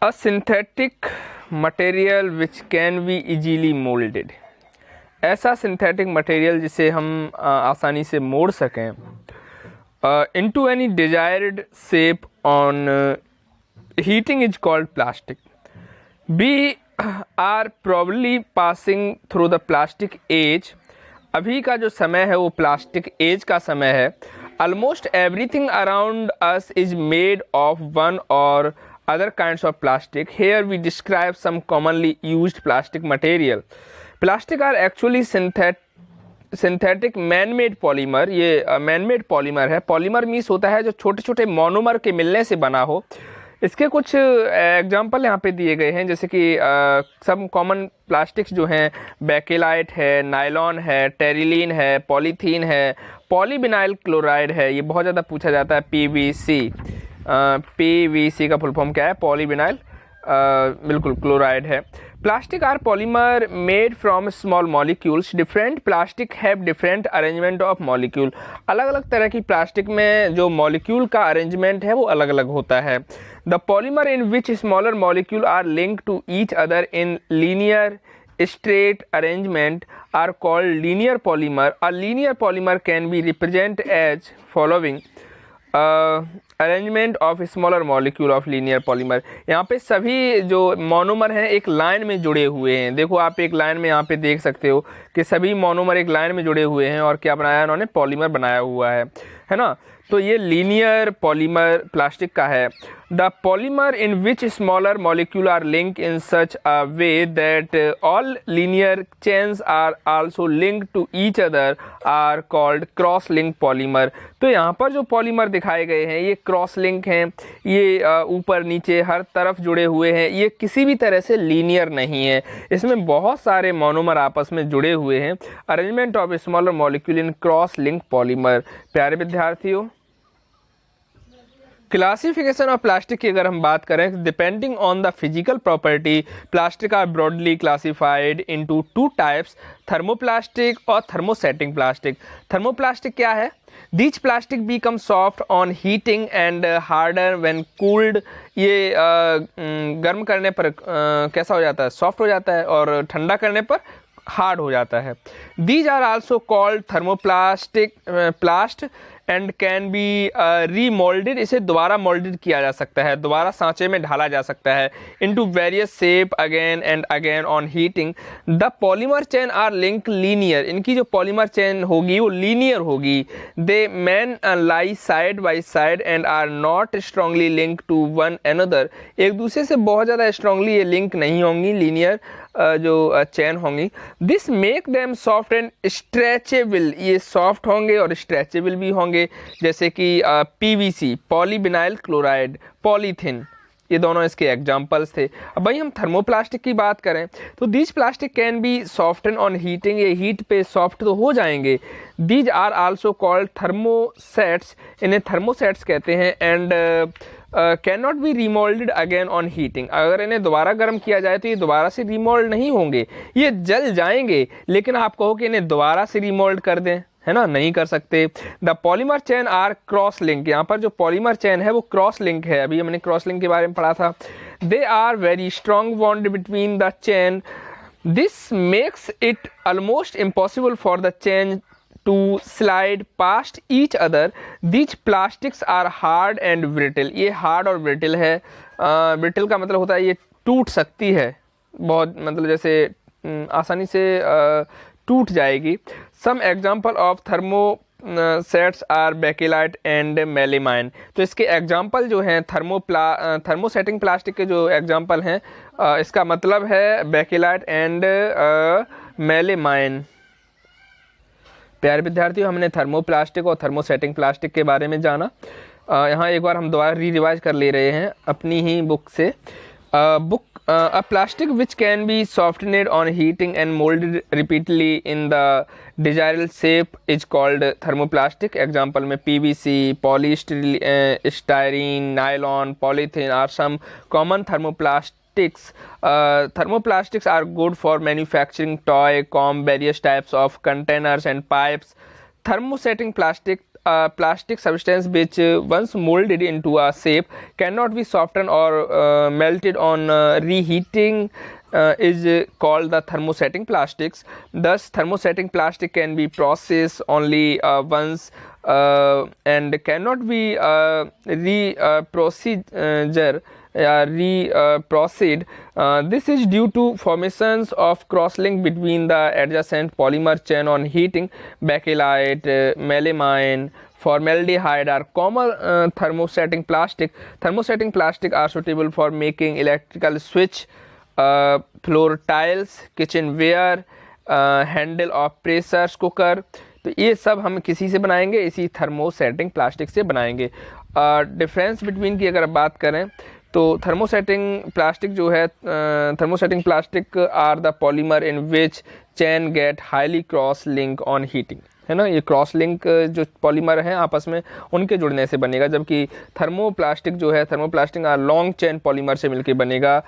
A synthetic material which can be easily molded, ऐसा synthetic material जिसे हम आसानी से मोड़ सकें into any desired shape on heating is called plastic. We are probably passing through the plastic age. अभी का जो समय है वो प्लास्टिक एज का समय है. Almost everything around us is made of one or other kinds of plastic. Here we describe some commonly used plastic material. Plastic are actually synthetic man-made polymer. ये man-made polymer है. Polymer means होता है जो छोटे छोटे monomer के मिलने से बना हो. इसके कुछ एग्जाम्पल यहाँ पे दिए गए हैं, जैसे कि सब कॉमन प्लास्टिक्स जो हैं बेकेलाइट है, नायलॉन है, टेरिलीन है, पॉलीथीन है, पॉलीविनाइल क्लोराइड है. ये बहुत ज़्यादा पूछा जाता है. पीवीसी का फुल फॉर्म क्या है? पॉलीविनाइल बिल्कुल क्लोराइड है. Plastic are polymer made from small molecules. Different plastic have different arrangement of molecule. अलग अलग तरह की प्लास्टिक में जो मॉलिक्यूल का अरेंजमेंट है वो अलग अलग होता है. The polymer in which smaller molecule are link to each other in linear straight arrangement are called linear polymer. A linear polymer can be represented as following. Arrangement of smaller molecule of linear polymer. यहाँ पे सभी जो monomer हैं एक line में जुड़े हुए हैं. देखो आप एक लाइन में यहाँ पे देख सकते हो कि सभी मोनोमर एक लाइन में जुड़े हुए हैं और क्या बनाया उन्होंने? पॉलीमर बनाया हुआ है ना. तो ये लीनियर पॉलीमर प्लास्टिक का है. The polymer in which smaller molecule are link in such a way that all linear chains are also link to each other are called cross link polymer. तो यहाँ पर जो पॉलीमर दिखाए गए हैं ये क्रॉस लिंक हैं. ये ऊपर नीचे हर तरफ जुड़े हुए हैं. ये किसी भी तरह से लीनियर नहीं है. इसमें बहुत सारे मोनोमर आपस में जुड़े हुए हैं. Arrangement of smaller molecule in cross link polymer. प्यारे विद्यार्थियों, क्लासिफिकेशन ऑफ प्लास्टिक की अगर हम बात करें, depending on the physical property plastic are broadly classified into two types, thermoplastic और थर्मोसेटिंग प्लास्टिक. थर्मोप्लास्टिक क्या है? These plastic become soft on heating and harder when cooled. ये गर्म करने पर कैसा हो जाता है? सॉफ्ट हो जाता है और ठंडा करने पर हार्ड हो जाता है. These are also called thermoplastic and can be remoulded. इसे दोबारा मोल्डेड किया जा सकता है, दोबारा सांचे में ढाला जा सकता है. Into various shape again and again on heating. The polymer chain are link linear. इनकी जो पॉलीमर चेन होगी वो लीनियर होगी. They man lie side by side and are not strongly link to one another. एक दूसरे से बहुत ज़्यादा स्ट्रांगली ये लिंक नहीं होंगी, लीनियर जो चेन होंगी. This make them soft and stretchable. ये सॉफ्ट होंगे और स्ट्रेचेबल भी होंगे, जैसे कि पीवीसी, पॉलीविनाइल क्लोराइड, पॉलीथीन, ये दोनों इसके एग्जाम्पल्स थे. अब भाई हम थर्मोप्लास्टिक की बात करें तो these plastic can be soften on heating. ये हीट पे सॉफ्ट तो हो जाएंगे. These are also called thermosets. इन्हें थर्मोसेट्स कहते हैं. And can not be remoulded again on heating. अगर इन्हें दोबारा गर्म किया जाए तो ये दोबारा से रिमोल्ड नहीं होंगे, ये जल जाएंगे. लेकिन आप कहो कि इन्हें दोबारा से रिमोल्ड कर दें, है ना, नहीं कर सकते. The polymer chain are cross link. यहाँ पर जो पॉलीमर चेन है वो क्रॉस लिंक है. अभी हमने क्रॉस लिंक के बारे में पढ़ा था. They are very strong bond between the chain. This makes it almost impossible for the chain to slide past each other. These plastics are hard and brittle. ये hard और brittle है. brittle का मतलब होता है ये टूट सकती है बहुत, मतलब जैसे आसानी से टूट जाएगी. Some example of thermosets are bakelite and melamine. तो इसके एग्जाम्पल जो हैं थर्मोसेटिंग प्लास्टिक के जो एग्जाम्पल हैं, इसका मतलब है बेकेलाइट एंड मेलेमाइन. प्यारे विद्यार्थियों, हमने थर्मोप्लास्टिक और थर्मोसेटिंग प्लास्टिक के बारे में जाना. यहाँ एक बार हम दोबारा रिवाइज कर ले रहे हैं अपनी ही बुक से. A plastic which can be softened on heating and molded repeatedly in the desired shape is called thermoplastic. Example में PVC, polystyrene, nylon, polythene are some common thermoplastics. Thermoplastics are good for manufacturing toy, comb, various types of containers and pipes. Thermosetting plastics plastic substance which once molded into a shape cannot be softened or melted on reheating is called the thermosetting plastics. Thus, thermosetting plastic can be processed only once and cannot be reproceed. This is due to formations of crosslink between the adjacent polymer chain on heating. Bakelite, melamine, formaldehyde are common thermosetting plastic. Thermosetting plastic are suitable for making electrical switch, floor tiles, kitchenware, handle of pressure cooker. तो ये सब हम किसी से बनाएंगे, इसी thermosetting plastic से बनाएंगे. डिफरेंस बिटवीन की अगर बात करें तो थर्मोसेटिंग प्लास्टिक जो है, thermosetting plastic are the polymer in which chain get highly cross link on heating, है ना. ये क्रॉस लिंक जो पॉलीमर हैं आपस में उनके जुड़ने से बनेगा, जबकि थर्मोप्लास्टिक जो है, थर्मोप्लास्टिक लॉन्ग चैन पॉलीमर से मिलके बनेगा.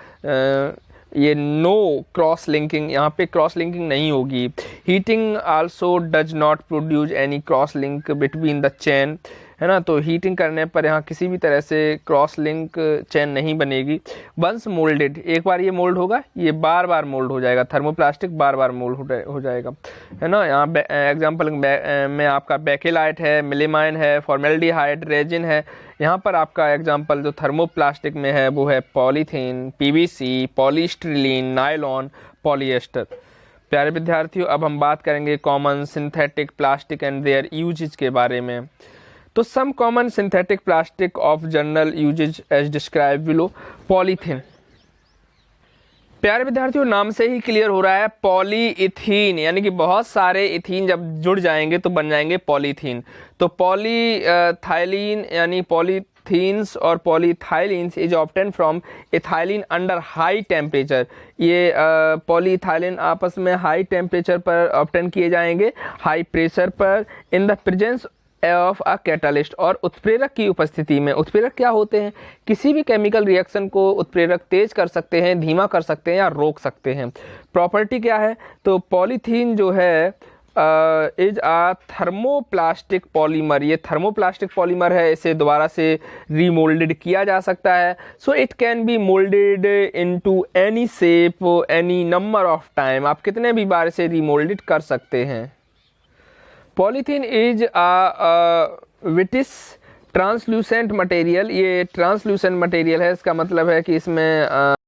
ये नो क्रॉस लिंकिंग, यहाँ पे क्रॉस लिंकिंग नहीं होगी. Heating also does not produce any cross link between the chain, है ना. तो हीटिंग करने पर यहाँ किसी भी तरह से क्रॉस लिंक चैन नहीं बनेगी. वंस मोल्डेड, एक बार ये मोल्ड होगा, ये बार बार मोल्ड हो जाएगा. थर्मोप्लास्टिक बार बार मोल्ड हो जाएगा, है ना. यहाँ एग्जांपल में आपका बेकेलाइट है, मेलेमाइन है, फॉर्मेल्डिहाइड, रेजिन है. यहाँ पर आपका एग्जांपल जो थर्मोप्लास्टिक में है वो है polythene, PVC, polystyrene, nylon, polyester. प्यारे विद्यार्थियों, अब हम बात करेंगे common synthetic plastic and their uses के बारे में. तो some common synthetic plastic of general uses as describe below. Polythene, प्यारे विद्यार्थियों नाम से ही क्लियर हो रहा है पॉलीइथीन, यानी कि बहुत सारे इथीन जब जुड़ जाएंगे तो बन जाएंगे पॉलीथीन. तो पॉलीथाइलिन यानी पॉलीथीन्स और polyethylenes is obtain from ethylene under high temperature. ये पॉलीथाइलिन आपस में हाई टेम्परेचर पर ऑब्टेन किए जाएंगे, हाई प्रेशर पर, in the presence of a catalyst, और उत्प्रेरक की उपस्थिति में. उत्प्रेरक क्या होते हैं? किसी भी केमिकल रिएक्शन को उत्प्रेरक तेज कर सकते हैं, धीमा कर सकते हैं या रोक सकते हैं. प्रॉपर्टी क्या है? तो पॉलीथीन जो है इज अ थर्मोप्लास्टिक पॉलीमर. ये थर्मोप्लास्टिक पॉलीमर है, इसे दोबारा से रीमोल्डेड किया जा सकता है. So it can be moulded into any shape, any number of time. आप कितने भी बार इसे रीमोल्डेड कर सकते हैं. Polythene is a whitish translucent material. ये ट्रांसल्यूसेंट मटेरियल है, इसका मतलब है कि इसमें